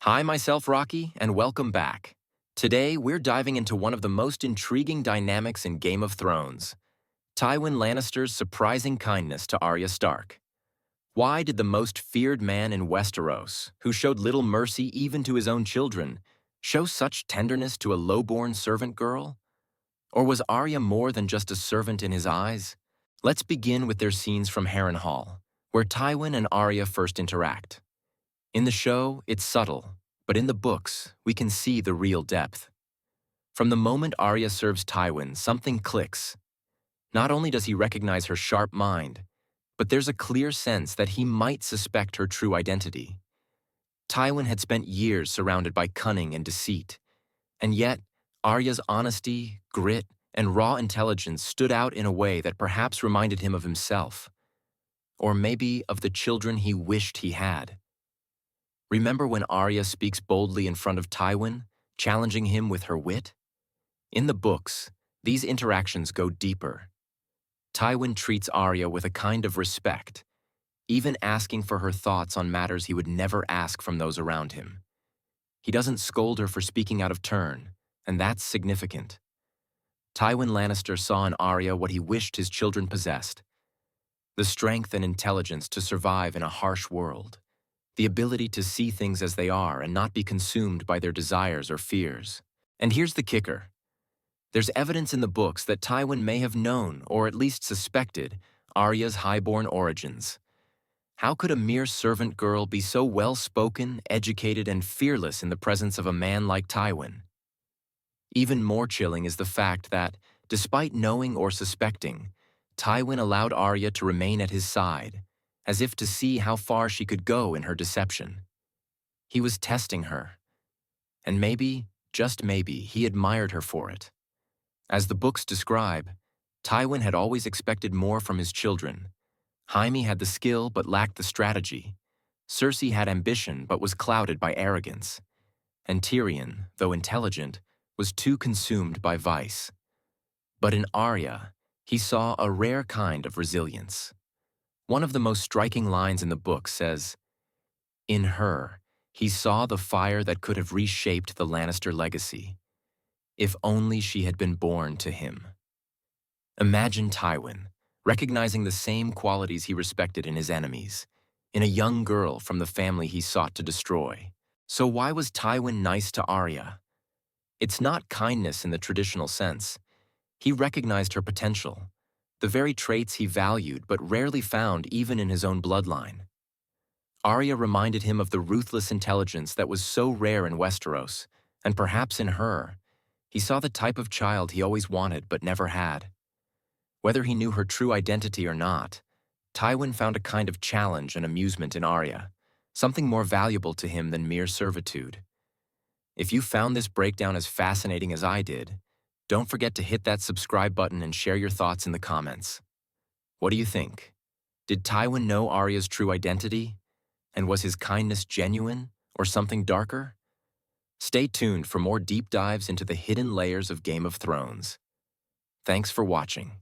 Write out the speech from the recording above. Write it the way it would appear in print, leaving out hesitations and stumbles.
Hi, myself Rocky, and welcome back. Today, we're diving into one of the most intriguing dynamics in Game of Thrones, Tywin Lannister's surprising kindness to Arya Stark. Why did the most feared man in Westeros, who showed little mercy even to his own children, show such tenderness to a low-born servant girl? Or was Arya more than just a servant in his eyes? Let's begin with their scenes from Harrenhal, where Tywin and Arya first interact. In the show, it's subtle, but in the books, we can see the real depth. From the moment Arya serves Tywin, something clicks. Not only does he recognize her sharp mind, but there's a clear sense that he might suspect her true identity. Tywin had spent years surrounded by cunning and deceit, and yet Arya's honesty, grit, and raw intelligence stood out in a way that perhaps reminded him of himself, or maybe of the children he wished he had. Remember when Arya speaks boldly in front of Tywin, challenging him with her wit? In the books, these interactions go deeper. Tywin treats Arya with a kind of respect, even asking for her thoughts on matters he would never ask from those around him. He doesn't scold her for speaking out of turn, and that's significant. Tywin Lannister saw in Arya what he wished his children possessed: the strength and intelligence to survive in a harsh world, the ability to see things as they are and not be consumed by their desires or fears. And here's the kicker. There's evidence in the books that Tywin may have known, or at least suspected, Arya's highborn origins. How could a mere servant girl be so well-spoken, educated, and fearless in the presence of a man like Tywin? Even more chilling is the fact that, despite knowing or suspecting, Tywin allowed Arya to remain at his side, as if to see how far she could go in her deception. He was testing her, and maybe, just maybe, he admired her for it. As the books describe, Tywin had always expected more from his children. Jaime had the skill but lacked the strategy. Cersei had ambition but was clouded by arrogance. And Tyrion, though intelligent, was too consumed by vice. But in Arya, he saw a rare kind of resilience. One of the most striking lines in the book says, "In her, he saw the fire that could have reshaped the Lannister legacy, if only she had been born to him." Imagine Tywin, recognizing the same qualities he respected in his enemies, in a young girl from the family he sought to destroy. So why was Tywin nice to Arya? It's not kindness in the traditional sense. He recognized her potential, the very traits he valued but rarely found even in his own bloodline. Arya reminded him of the ruthless intelligence that was so rare in Westeros, and perhaps in her, he saw the type of child he always wanted but never had. Whether he knew her true identity or not, Tywin found a kind of challenge and amusement in Arya, something more valuable to him than mere servitude. If you found this breakdown as fascinating as I did, don't forget to hit that subscribe button and share your thoughts in the comments. What do you think? Did Tywin know Arya's true identity? And was his kindness genuine or something darker? Stay tuned for more deep dives into the hidden layers of Game of Thrones. Thanks for watching.